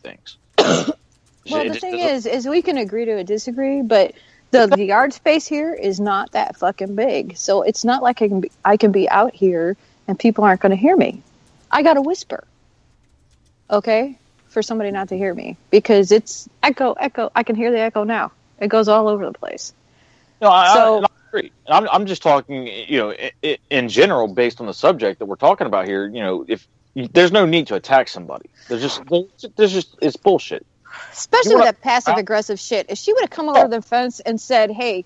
things. Well, the thing is we can agree to disagree, but the yard space here is not that fucking big. So it's not like I can be out here and people aren't going to hear me. I got to whisper. Okay? For somebody not to hear me, because it's echo. I can hear the echo now. It goes all over the place. No, I agree. I'm just talking, in general, based on the subject that we're talking about here. If there's no need to attack somebody, there's just it's bullshit. Especially with that passive aggressive shit. If she would have come over the fence and said, "Hey,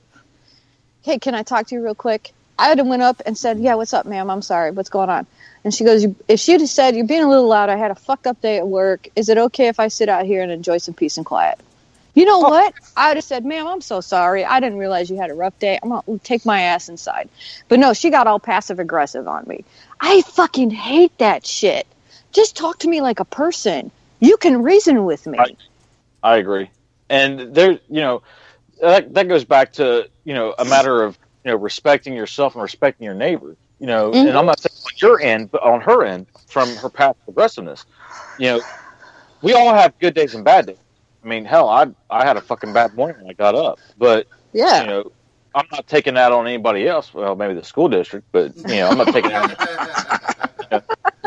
can I talk to you real quick?" I would have went up and said, "Yeah, what's up, ma'am? I'm sorry. What's going on?" And she goes, if she'd have said, "You're being a little loud. I had a fucked up day at work. Is it okay if I sit out here and enjoy some peace and quiet?" You know what? I would have said, "Ma'am, I'm so sorry. I didn't realize you had a rough day. I'm going to take my ass inside." But no, she got all passive aggressive on me. I fucking hate that shit. Just talk to me like a person. You can reason with me. I agree. And there, that goes back to, a matter of, respecting yourself and respecting your neighbor, and I'm not saying on your end, but on her end, from her passive aggressiveness, we all have good days and bad days. I mean, hell, I had a fucking bad morning when I got up, but yeah, I'm not taking that on anybody else. Well, maybe the school district, but I'm not taking that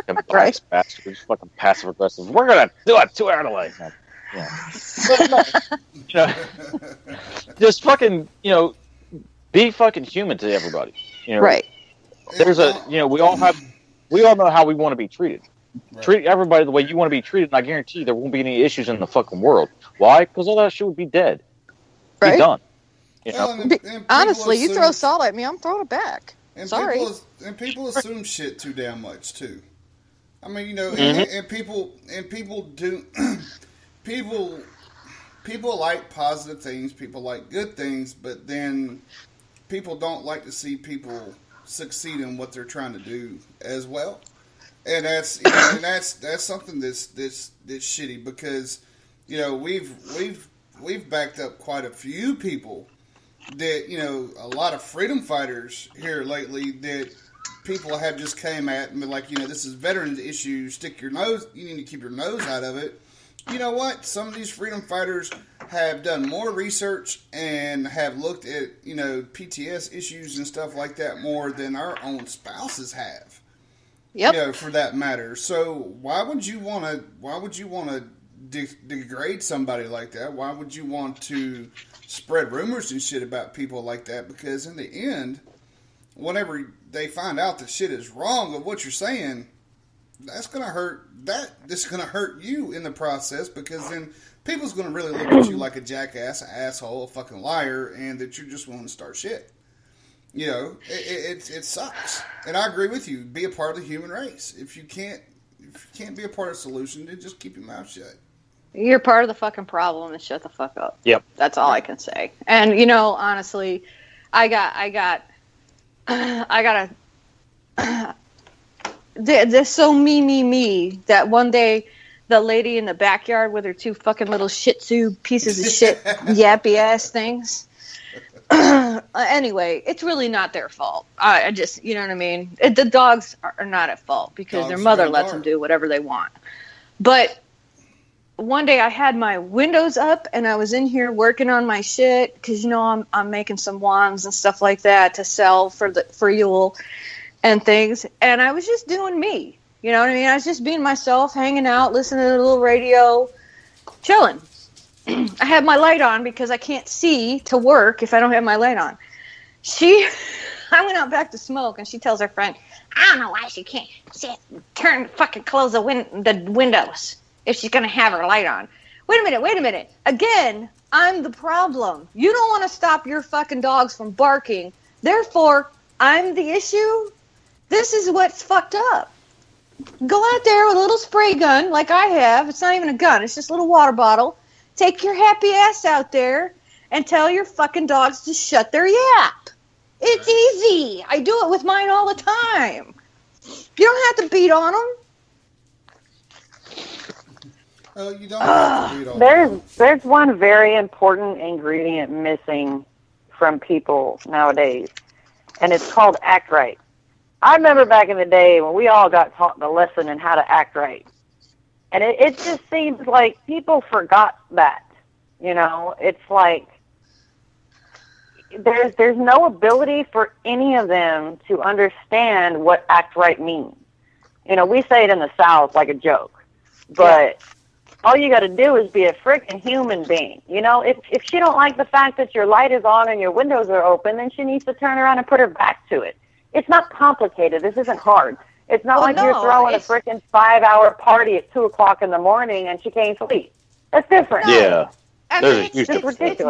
on right. Bastards, fucking passive aggressive. We're gonna do a 2-hour delay. Yeah. But, just fucking, be fucking human to everybody. Right. There's we all know how we want to be treated. Right. Treat everybody the way you want to be treated, and I guarantee you there won't be any issues in the fucking world. Why? Because all that shit would be dead. Right. Be done. And honestly, you throw salt at me, I'm throwing it back. And sorry. People assume shit too damn much too. I mean, and people do. People like positive things. People like good things, but then people don't like to see people succeed in what they're trying to do as well. And that's that's something that's shitty, because we've backed up quite a few people that a lot of freedom fighters here lately that people have just came at and been like, this is veterans issue. You need to keep your nose out of it. You know what? Some of these freedom fighters have done more research and have looked at PTS issues and stuff like that more than our own spouses have. Yep. For that matter. So why would you want to degrade somebody like that? Why would you want to spread rumors and shit about people like that? Because in the end, whenever they find out that shit is wrong of what you're saying, that's going to hurt. That's going to hurt you in the process, because then people's going to really look at you like a jackass, an asshole, a fucking liar, and that you're just wanting to start shit. It sucks. And I agree with you. Be a part of the human race. If you can't be a part of the solution, then just keep your mouth shut. You're part of the fucking problem, and shut the fuck up. Yep. That's all I can say. And honestly, I got they're so me that one day the lady in the backyard with her 2 fucking little Shih Tzu pieces of shit yappy ass things. Anyway, it's really not their fault. I just, you know what I mean? The dogs are not at fault, because their mother lets them do whatever they want. But one day I had my windows up and I was in here working on my shit, because I'm making some wands and stuff like that to sell for Yule and things, and I was just doing me. You know what I mean? I was just being myself, hanging out, listening to a little radio, chilling. I have my light on because I can't see to work if I don't have my light on. I went out back to smoke, and she tells her friend, "I don't know why she can't close the windows if she's going to have her light on." Wait a minute. Again, I'm the problem. You don't want to stop your fucking dogs from barking. Therefore, I'm the issue. This is what's fucked up. Go out there with a little spray gun like I have. It's not even a gun. It's just a little water bottle. Take your happy ass out there and tell your fucking dogs to shut their yap. It's easy. I do it with mine all the time. You don't have to beat on them. You don't have to beat on them. There's one very important ingredient missing from people nowadays, and it's called act right. I remember back in the day when we all got taught the lesson in how to act right. And it just seems like people forgot that. You know, it's like there's no ability for any of them to understand what act right means. You know, we say it in the South like a joke, but all you got to do is be a freaking human being. You know, if she don't like the fact that your light is on and your windows are open, then she needs to turn around and put her back to it. It's not complicated. This isn't hard. It's not like you're throwing a freaking 5-hour party at 2 o'clock in the morning and she can't sleep. That's different. Yeah. I mean, it's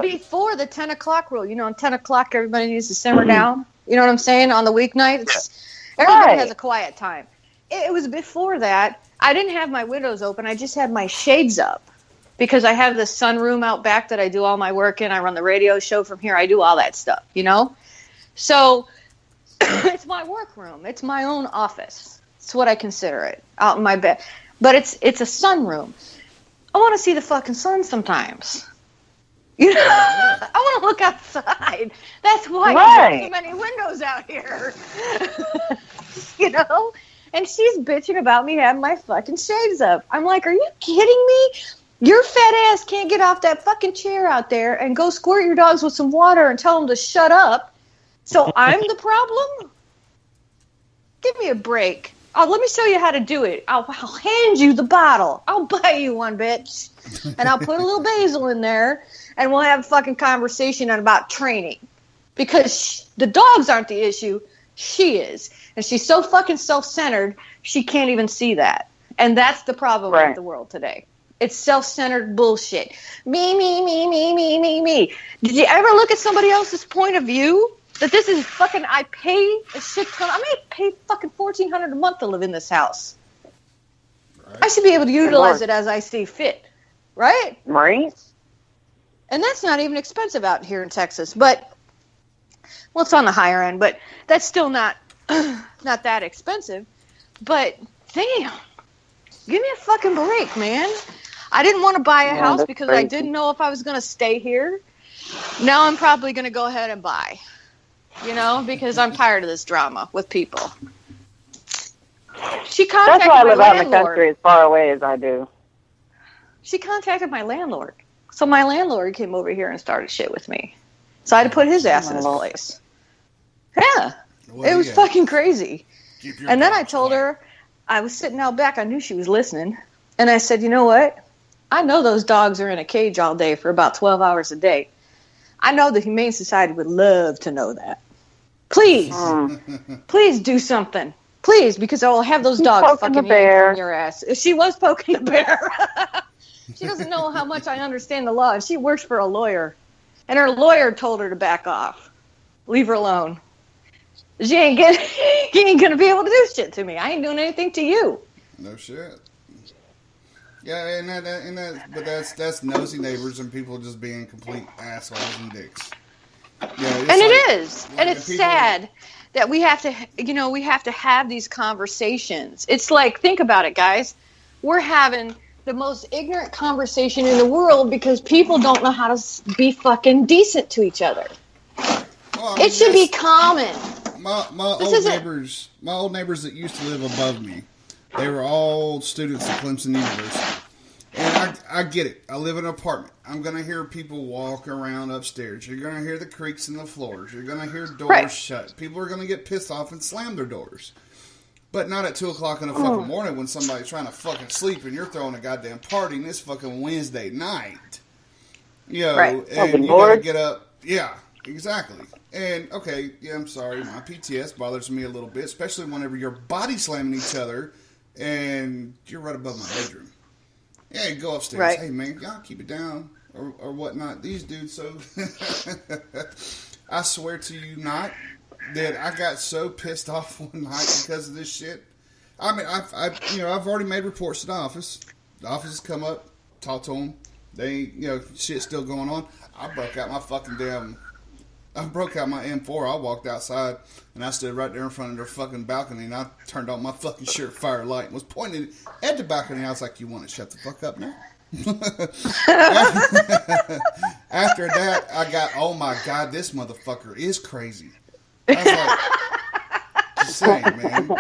before the 10 o'clock rule. You know, at 10 o'clock, everybody needs to simmer down. You know what I'm saying? On the weeknights, everybody has a quiet time. It was before that. I didn't have my windows open. I just had my shades up because I have this sunroom out back that I do all my work in. I run the radio show from here. I do all that stuff, you know? So it's my workroom. It's my own office. It's what I consider it, out in my bed. But it's a sunroom. I want to see the fucking sun sometimes. You know, I want to look outside. That's why there's so many windows out here. You know? And she's bitching about me having my fucking shades up. I'm like, are you kidding me? Your fat ass can't get off that fucking chair out there and go squirt your dogs with some water and tell them to shut up. So I'm the problem? Give me a break. Oh, let me show you how to do it. I'll hand you the bottle. I'll buy you one, bitch. And I'll put a little basil in there, and we'll have a fucking conversation about training. Because the dogs aren't the issue. She is. And she's so fucking self-centered, she can't even see that. And that's the problem with the world today. It's self-centered bullshit. Me, me, me, me, me, me, me. Did you ever look at somebody else's point of view? That this is fucking, I pay a shit ton. I may pay fucking $1,400 a month to live in this house. Right. I should be able to utilize it as I see fit. Right? Right. And that's not even expensive out here in Texas. But, well, it's on the higher end. But that's still not that expensive. But, damn. Give me a fucking break, man. I didn't want to buy a house because I didn't know if I was going to stay here. Now I'm probably going to go ahead and buy. You know, because I'm tired of this drama with people. She contacted my landlord. That's why I live out in the country as far away as I do. She contacted my landlord. So my landlord came over here and started shit with me. So I had to put his ass in his place. Yeah. It was fucking crazy. And then I told her, I was sitting out back. I knew she was listening. And I said, you know what? I know those dogs are in a cage all day for about 12 hours a day. I know the Humane Society would love to know that. Please, please do something. Please, because I will have those dogs fucking eating your ass. She was poking the bear. She doesn't know how much I understand the law. And she works for a lawyer. And her lawyer told her to back off. Leave her alone. She ain't going to be able to do shit to me. I ain't doing anything to you. No shit. Yeah, but that's nosy neighbors and people just being complete assholes and dicks. Yeah, and it is, and it's sad that we have to have these conversations. It's like, think about it, guys. We're having the most ignorant conversation in the world because people don't know how to be fucking decent to each other. Well, I mean, it should be common. My old neighbors that used to live above me, they were all students at Clemson University. And I get it. I live in an apartment. I'm going to hear people walk around upstairs. You're going to hear the creaks in the floors. You're going to hear doors shut. People are going to get pissed off and slam their doors. But not at 2 o'clock in the fucking morning when somebody's trying to fucking sleep and you're throwing a goddamn party and it's fucking Wednesday night. You know, and you got to get up. Yeah, exactly. And, okay, yeah, I'm sorry. My PTS bothers me a little bit, especially whenever you're body slamming each other and you're right above my bedroom. Yeah, you go upstairs. Right. Hey, man, y'all keep it down or whatnot. These dudes, so... I swear to you not that I got so pissed off one night because of this shit. I mean, I've already made reports to the office. The office has come up, talked to them. They, shit's still going on. I broke out my M4. I walked outside and I stood right there in front of their fucking balcony and I turned on my fucking shirt fire light and was pointing at the balcony. I was like, you want to shut the fuck up now? After that, I got, oh my God, this motherfucker is crazy. I was like, just saying, man.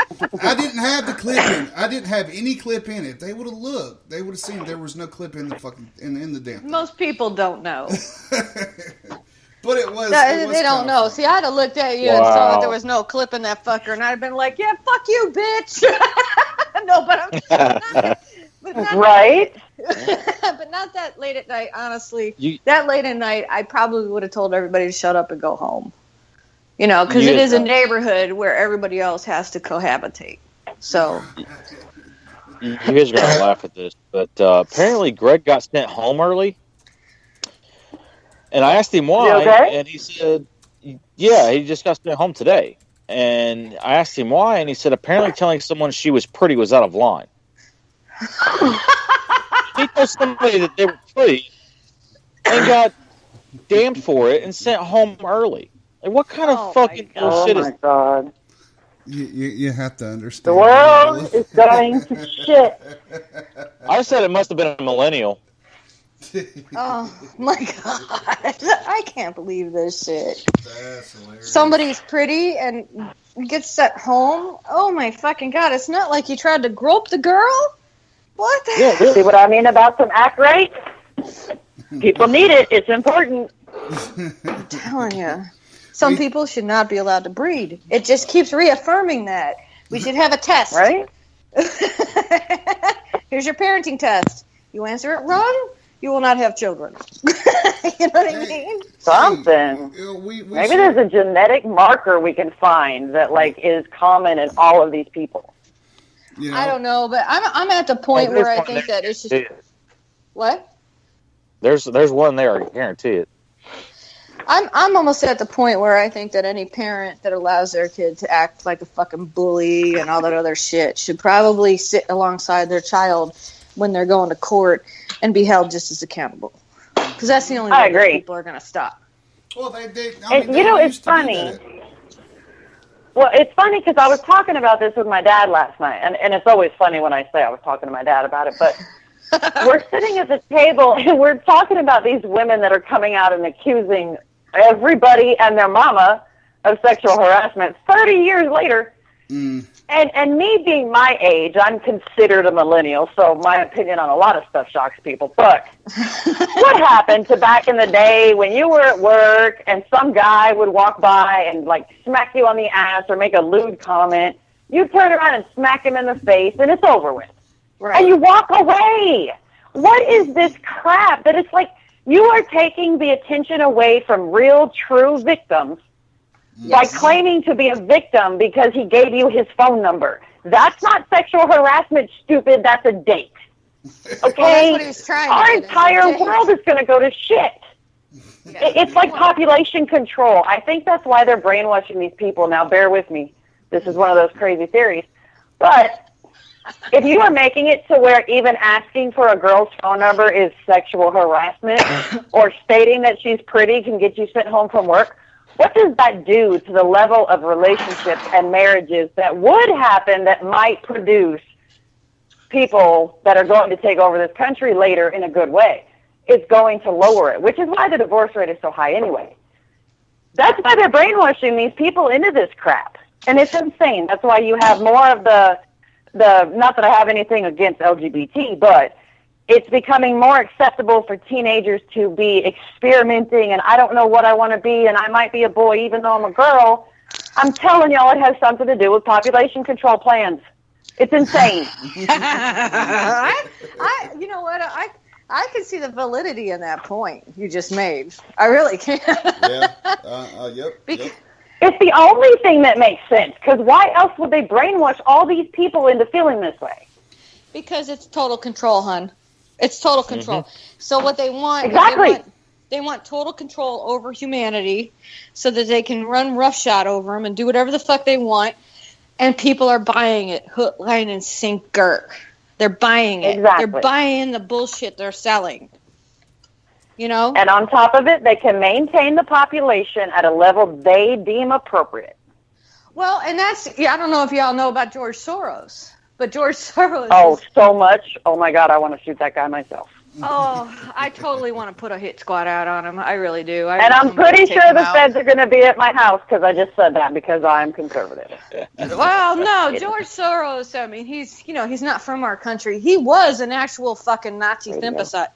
I didn't have the clip in. I didn't have any clip in it. If they would have looked, they would have seen there was no clip in the fucking in the damn thing. Most people don't know. But it was. They don't know. See, I'd have looked at you and saw that there was no clip in that fucker, and I'd have been like, "Yeah, fuck you, bitch." No, but not right. But not that late at night. Honestly, that late at night, I probably would have told everybody to shut up and go home. You know, because it is a neighborhood where everybody else has to cohabitate. So you guys are gonna laugh at this, but apparently Greg got sent home early. And I asked him why, and he said, yeah, he just got sent home today. And I asked him why, and he said apparently telling someone she was pretty was out of line. He told somebody that they were pretty and got damned for it and sent home early. Like, what kind of fucking bullshit is that? Oh, my God. You have to understand. The world is going to shit. I said it must have been a millennial. Oh my God, I can't believe this shit. That's hilarious. Somebody's pretty and gets sent home. Oh my fucking God, it's not like you tried to grope the girl. What the hell? See what I mean about some act right? People need it. It's important. I'm telling you. Some people should not be allowed to breed. It just keeps reaffirming that. We should have a test. Right? Here's your parenting test. You answer it wrong, you will not have children. You know what I mean? Something. Maybe there's a genetic marker we can find that like is common in all of these people. You know, I don't know, but I'm at the point where I think that it's just what? There's one there, I guarantee it. I'm almost at the point where I think that any parent that allows their kid to act like a fucking bully and all that other shit should probably sit alongside their child when they're going to court and be held just as accountable. Because that's the only way that people are going to stop. Well, it's funny. Well, it's funny because I was talking about this with my dad last night, and it's always funny when I say I was talking to my dad about it, but we're sitting at the table and we're talking about these women that are coming out and accusing everybody and their mama of sexual harassment 30 years later. And me being my age, I'm considered a millennial, so my opinion on a lot of stuff shocks people. But what happened to back in the day when you were at work and some guy would walk by and like smack you on the ass or make a lewd comment? You turn around and smack him in the face and it's over with. Right. And you walk away. What is this crap that it's like you are taking the attention away from real, true victims by claiming to be a victim because he gave you his phone number. That's not sexual harassment, stupid. That's a date. Okay? Well, our entire world is going to go to shit. Yeah. It's like population control. I think that's why they're brainwashing these people. Now, bear with me. This is one of those crazy theories. But if you are making it to where even asking for a girl's phone number is sexual harassment or stating that she's pretty can get you sent home from work, what does that do to the level of relationships and marriages that would happen that might produce people that are going to take over this country later in a good way? It's going to lower it, which is why the divorce rate is so high anyway. That's why they're brainwashing these people into this crap. And it's insane. That's why you have more of the not that I have anything against LGBT, but it's becoming more acceptable for teenagers to be experimenting and I don't know what I want to be and I might be a boy even though I'm a girl. I'm telling y'all it has something to do with population control plans. It's insane. You know what? I can see the validity in that point you just made. I really can. Yep. It's the only thing that makes sense, because why else would they brainwash all these people into feeling this way? Because it's total control, hon. It's total control. Mm-hmm. So what they want, they want total control over humanity so that they can run roughshod over them and do whatever the fuck they want, and people are buying it, hook, line, and sinker. They're buying it. Exactly. They're buying the bullshit they're selling. You know? And on top of it, they can maintain the population at a level they deem appropriate. Well, and that's, I don't know if y'all know about George Soros, but George Soros. Oh, so much. Oh, my God, I want to shoot that guy myself. Oh, I totally want to put a hit squad out on him. I really do. And I'm pretty sure the feds are going to be at my house because I just said that because I'm conservative. Well, no, George Soros, I mean, he's not from our country. He was an actual fucking Nazi sympathizer.